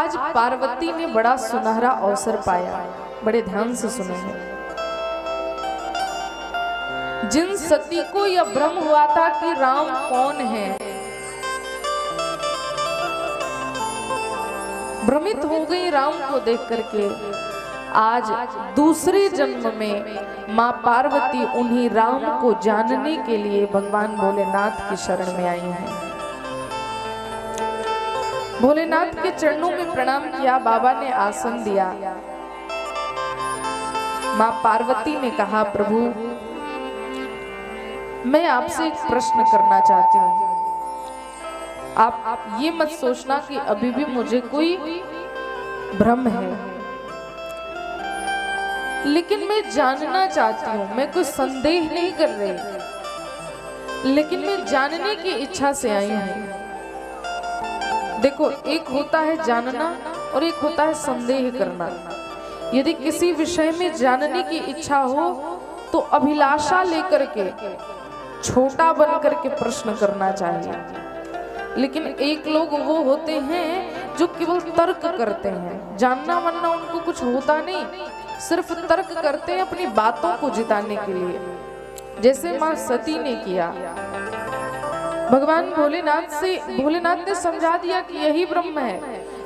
आज पार्वती ने बड़ा सुनहरा अवसर पाया। बड़े ध्यान से सुनेंगे। जिन सती को यह भ्रम हुआ था कि राम कौन है, भ्रमित हो गई राम को देख करके, आज दूसरे जन्म में मां पार्वती उन्हीं राम को जानने के लिए भगवान भोलेनाथ की शरण में आई हैं। भोलेनाथ के चरणों में प्रणाम किया, बाबा ने आसन दिया। मां पार्वती ने कहा, प्रभु मैं आपसे एक प्रश्न करना चाहती हूँ। आप ये मत सोचना कि अभी भी मुझे कोई भ्रम है, लेकिन मैं जानना चाहती हूँ। मैं कोई संदेह नहीं कर रही, लेकिन मैं जानने की इच्छा से आई हूँ। देखो, एक होता है जानना और एक होता है संदेह करना। यदि किसी विषय में जानने की इच्छा हो तो अभिलाषा लेकर के छोटा बन करके प्रश्न करना चाहिए। लेकिन एक लोग वो होते हैं जो केवल तर्क करते हैं, जानना मानना उनको कुछ होता नहीं, सिर्फ तर्क करते हैं अपनी बातों को जिताने के लिए, जैसे मां सती ने किया। भगवान भोलेनाथ ने समझा दिया कि यही ब्रह्म है,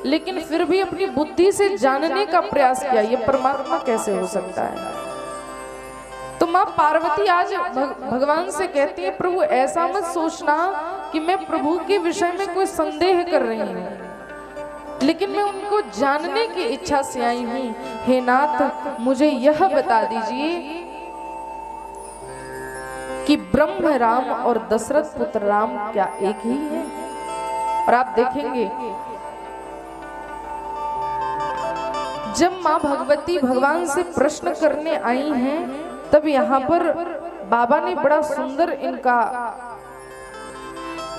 लेकिन फिर भी अपनी बुद्धि से जानने का प्रयास किया, ये परमात्मा कैसे हो सकता है। तो मां पार्वती आज भगवान से कहती है, प्रभु ऐसा मत सोचना कि मैं प्रभु के विषय में कोई संदेह कर रही हूँ, लेकिन मैं उनको जानने की इच्छा से आई हूँ। हे नाथ, मुझे यह बता दीजिए कि ब्रह्म राम और दशरथ पुत्र राम क्या एक ही है। और आप देखेंगे, जब मां भगवती भगवान से प्रश्न करने आई हैं, तब यहाँ पर बाबा ने बड़ा सुंदर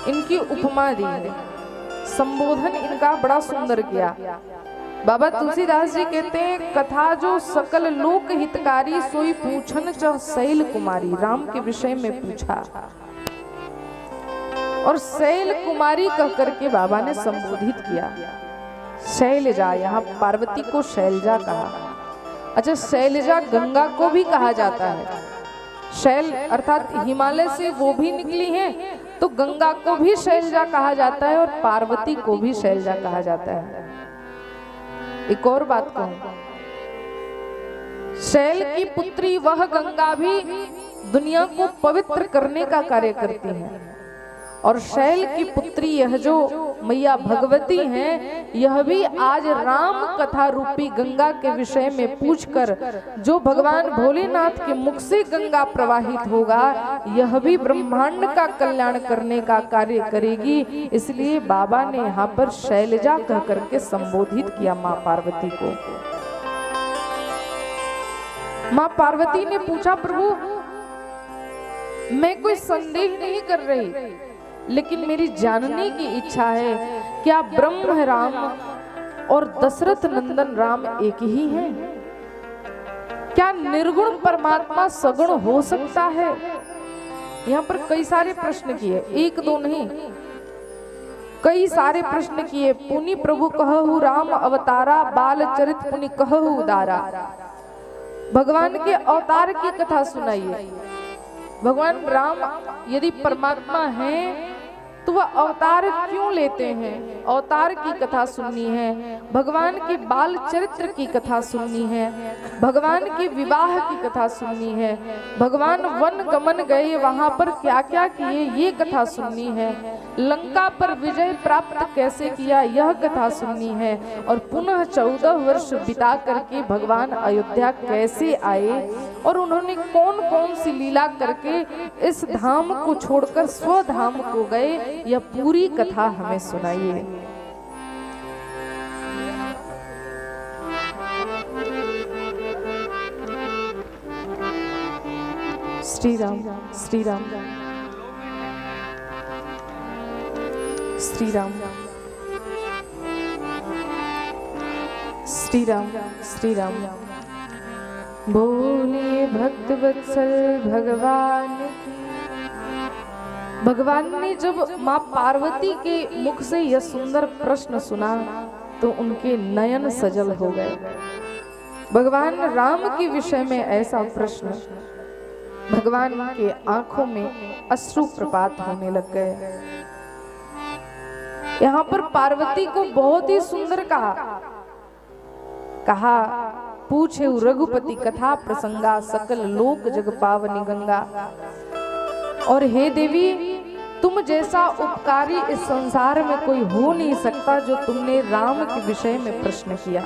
इनकी उपमा दी है, संबोधन इनका बड़ा सुंदर किया। बाबा तुलसीदास जी कहते हैं, कथा जो सकल लोक हितकारी, सोई पूछन च शैल कुमारी। राम के विषय में पूछा और शैल कुमारी कह करके बाबा ने संबोधित किया। शैलजा, यहाँ पार्वती को शैलजा कहा। अच्छा, शैलजा गंगा को भी कहा जाता है। शैल अर्थात हिमालय से वो भी निकली हैं, तो गंगा को भी शैलजा कहा जाता है और पार्वती को भी शैलजा कहा जाता है। एक और बात कहूं, शैल की पुत्री वह गंगा भी दुनिया को पवित्र करने का कार्य करती है, और शैल की पुत्री यह जो मैया भगवती हैं, यह भी आज राम कथा रूपी गंगा के विषय में पूछकर जो भगवान भोलेनाथ के मुख से गंगा प्रवाहित होगा, यह भी ब्रह्मांड का कल्याण करने का कार्य करेगी। इसलिए बाबा ने यहाँ पर शैलजा कह करके संबोधित किया माँ पार्वती को। माँ पार्वती ने पूछा, प्रभु मैं कोई संदेह नहीं कर रही, लेकिन मेरी जानने की इच्छा है, क्या ब्रह्म राम और दशरथ नंदन राम एक ही हैं? क्या निर्गुण परमात्मा सगुण हो सकता है? यहाँ पर कई सारे प्रश्न किए, एक दो नहीं, कई सारे प्रश्न किए। पुनि प्रभु कहु राम अवतारा, बाल चरित पुनि कहु उदारा। भगवान के अवतार की कथा सुनाइए। भगवान राम यदि परमात्मा हैं तो वह अवतार क्यों लेते हैं, अवतार की कथा सुननी है। भगवान के बाल चरित्र की कथा सुननी है, भगवान के विवाह की कथा सुननी है, भगवान वन गमन गए वहां पर क्या क्या किए ये कथा सुननी है, लंका पर विजय प्राप्त कैसे किया यह कथा सुननी है, और पुनः 14 वर्ष बिता करके भगवान अयोध्या कैसे आए और उन्होंने कौन कौन सी लीला करके इस धाम को छोड़कर स्वधाम को गए, यह पूरी कथा हमें सुनाइए। श्री राम श्री राम श्री राम श्री राम श्री राम। बोले भक्त वत्सल भगवान की। भगवान ने जब माँ पार्वती के मुख से यह सुंदर प्रश्न सुना तो उनके नयन सजल हो गए। भगवान राम के विषय में ऐसा प्रश्न, भगवान के आंखों में अश्रु प्रपात होने लग गए। यहाँ पर पार्वती को बहुत ही सुंदर कहा पूछे रघुपति कथा प्रसंगा, सकल लोक जग पावनी गंगा। और हे देवी, तुम जैसा उपकारी इस संसार में कोई हो नहीं सकता जो तुमने राम के विषय में प्रश्न किया।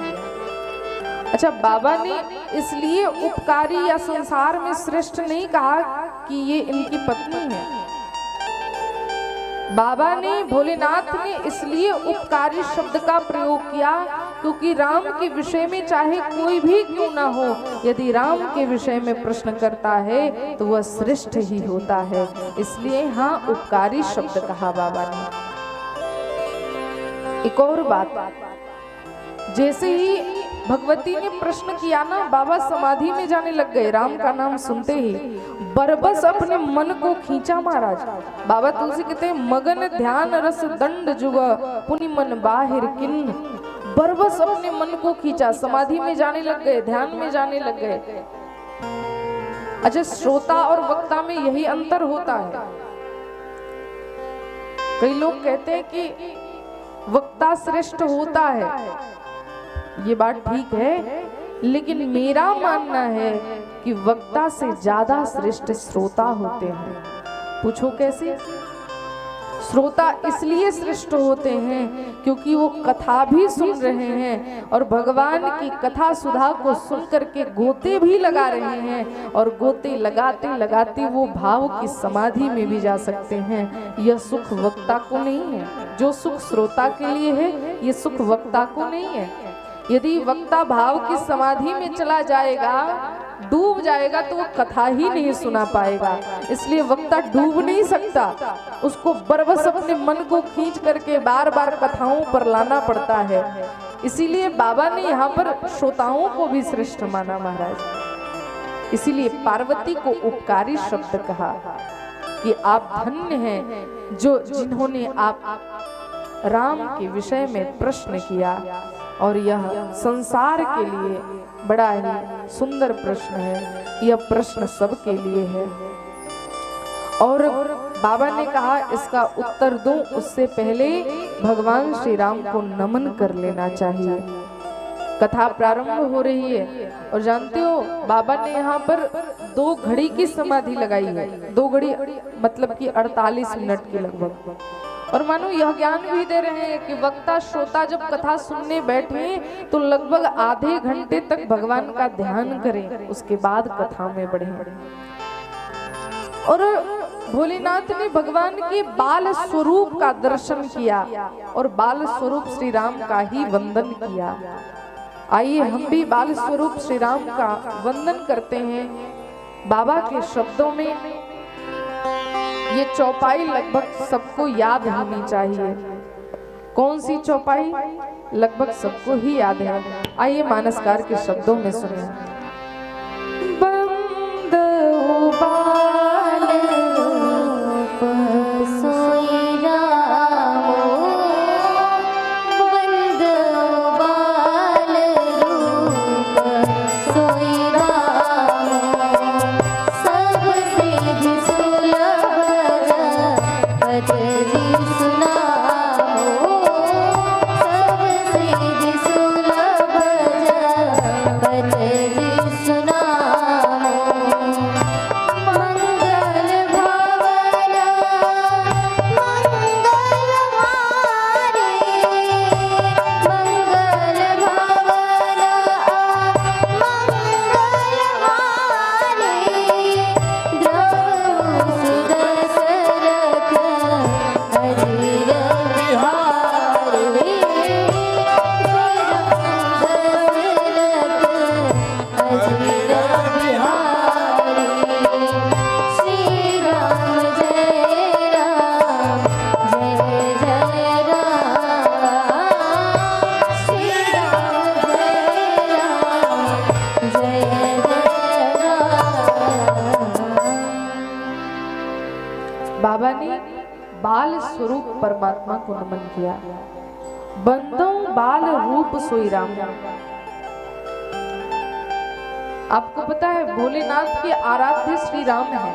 अच्छा, बाबा ने इसलिए उपकारी या संसार में श्रेष्ठ नहीं कहा कि ये इनकी पत्नी है। बाबा ने, भोलेनाथ ने इसलिए उपकारी शब्द का प्रयोग किया क्योंकि राम के विषय में चाहे कोई भी क्यों ना हो, यदि राम के विषय में प्रश्न करता है तो वह श्रेष्ठ ही होता है। इसलिए हाँ, उपकारी शब्द कहा बाबा ने। एक और बात, जैसे ही भगवती ने प्रश्न किया ना, बाबा समाधि में जाने लग गए। राम का नाम सुनते ही बरबस अपने मन को खींचा महाराज। बाबा तुलसी कहते हैं, मगन ध्यान रस दंड जुग पुनि मन बाहिर किन। बरबस अपने मन को खींचा, समाधि में जाने लग गए, ध्यान में जाने लग गए। अच्छा, श्रोता और वक्ता में यही अंतर होता है। कई लोग कहते हैं कि वक्ता श्रेष्ठ होता है, ये बात ठीक है, लेकिन मेरा मानना है कि वक्ता से ज्यादा श्रेष्ठ श्रोता होते हैं। पूछो कैसे? श्रोता इसलिए श्रेष्ठ होते हैं क्योंकि वो कथा भी सुन रहे हैं और भगवान की कथा सुधा को सुन करके गोते भी लगा रहे हैं, और गोते लगाते लगाते वो भाव की समाधि में भी जा सकते हैं। यह सुख वक्ता को नहीं है। जो सुख श्रोता के लिए है, ये सुख वक्ता को नहीं है। यदि वक्ता भाव की समाधि में चला जाएगा, डूब जाएगा, तो वो कथा ही नहीं सुना पाएगा। इसलिए वक्ता डूब नहीं सकता, उसको बरबस अपने मन को खींच करके बार बार कथाओं पर लाना पड़ता है। इसीलिए बाबा ने यहाँ पर श्रोताओं को भी श्रेष्ठ माना महाराज। इसीलिए पार्वती को उपकारी शब्द कहा कि आप धन्य हैं जो जिन्होंने आप राम के विषय में प्रश्न किया, और यह संसार के लिए बड़ा ही सुंदर प्रश्न है। यह प्रश्न सबके लिए है। और बाबा ने कहा इसका उत्तर दूं उससे पहले भगवान श्री राम को नमन कर लेना चाहिए। कथा प्रारंभ हो रही है और जानते हो बाबा ने यहाँ पर 2 घड़ी की समाधि लगाई है। 2 घड़ी मतलब कि 48 मिनट के लगभग। और मानो यह ज्ञान भी दे रहे हैं कि वक्ता श्रोता जब कथा सुनने बैठे तो लगभग आधे घंटे तक भगवान का ध्यान करें, उसके बाद कथा में बढ़े। और भोलेनाथ ने भगवान के बाल स्वरूप का दर्शन किया और बाल स्वरूप श्री राम का ही वंदन किया। आइए हम भी बाल स्वरूप श्री राम का वंदन करते हैं। बाबा के शब्दों में ये चौपाई लगभग सबको याद होनी चाहिए। कौन सी चौपाई? लगभग सबको ही याद है। आइए मानसकार के शब्दों में सुनिए। बाबा ने बाल स्वरूप परमात्मा को नमन किया। बंदों बाल रूप सोई राम। आपको पता है भोलेनाथ के आराध्य श्री राम है,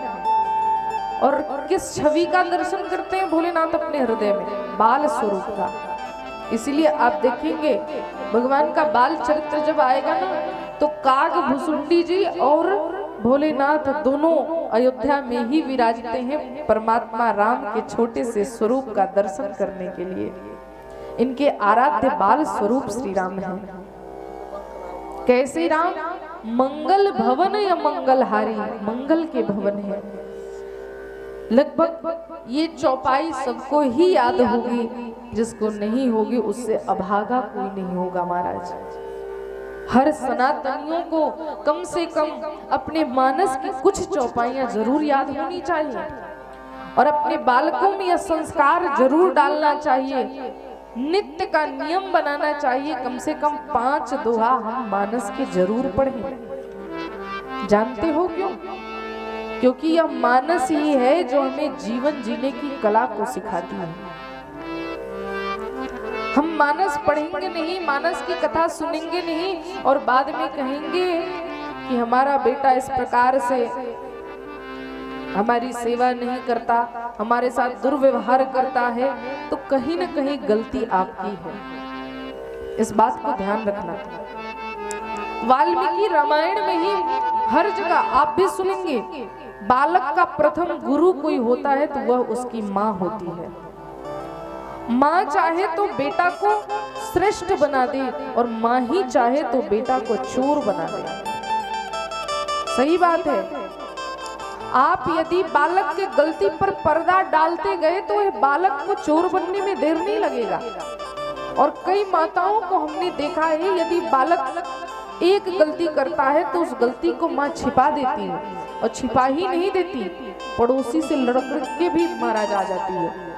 और किस छवि का दर्शन करते हैं भोलेनाथ अपने हृदय में? बाल स्वरूप का। इसीलिए आप देखेंगे भगवान का बाल चरित्र जब आएगा ना, तो काग भुसुंडी जी और भोलेनाथ दोनों अयोध्या में ही विराजते हैं परमात्मा राम के छोटे से स्वरूप का दर्शन करने के लिए। इनके आराध्य बाल स्वरूप श्री राम है। कैसे राम? मंगल भवन या मंगलहारी, मंगल के भवन है। लगभग ये चौपाई सबको ही याद होगी, जिसको नहीं होगी उससे अभागा कोई नहीं होगा महाराज। हर सनातनियों को कम से कम अपने मानस की कुछ चौपाइयां जरूर याद होनी चाहिए, और अपने बालकों में यह संस्कार जरूर डालना चाहिए, नित्य का नियम बनाना चाहिए। कम से कम 5 दोहा हम मानस के जरूर पढ़ें। जानते हो क्यों? क्योंकि यह मानस ही है जो हमें जीवन जीने की कला को सिखाती है। हम मानस पढ़ेंगे नहीं, मानस की कथा सुनेंगे नहीं, और बाद में कहेंगे कि हमारा बेटा इस प्रकार से हमारी सेवा नहीं करता, हमारे साथ दुर्व्यवहार करता है, तो कहीं न कहीं गलती आपकी है। इस बात को ध्यान रखना। वाल्मीकि रामायण में ही हर जगह आप भी सुनेंगे, बालक का प्रथम गुरु कोई होता है तो वह उसकी माँ होती है। माँ चाहे तो बेटा को श्रेष्ठ बना दे, और माँ ही चाहे तो बेटा को चोर बना दे। सही बात है। आप यदि बालक के गलती पर पर्दा डालते गए तो यह बालक को चोर बनने में देर नहीं लगेगा। और कई माताओं को हमने देखा है, यदि बालक एक गलती करता है तो उस गलती को माँ छिपा देती है, और छिपा ही नहीं देती, पड़ोसी से लड़क के भी मारा जा जाती है।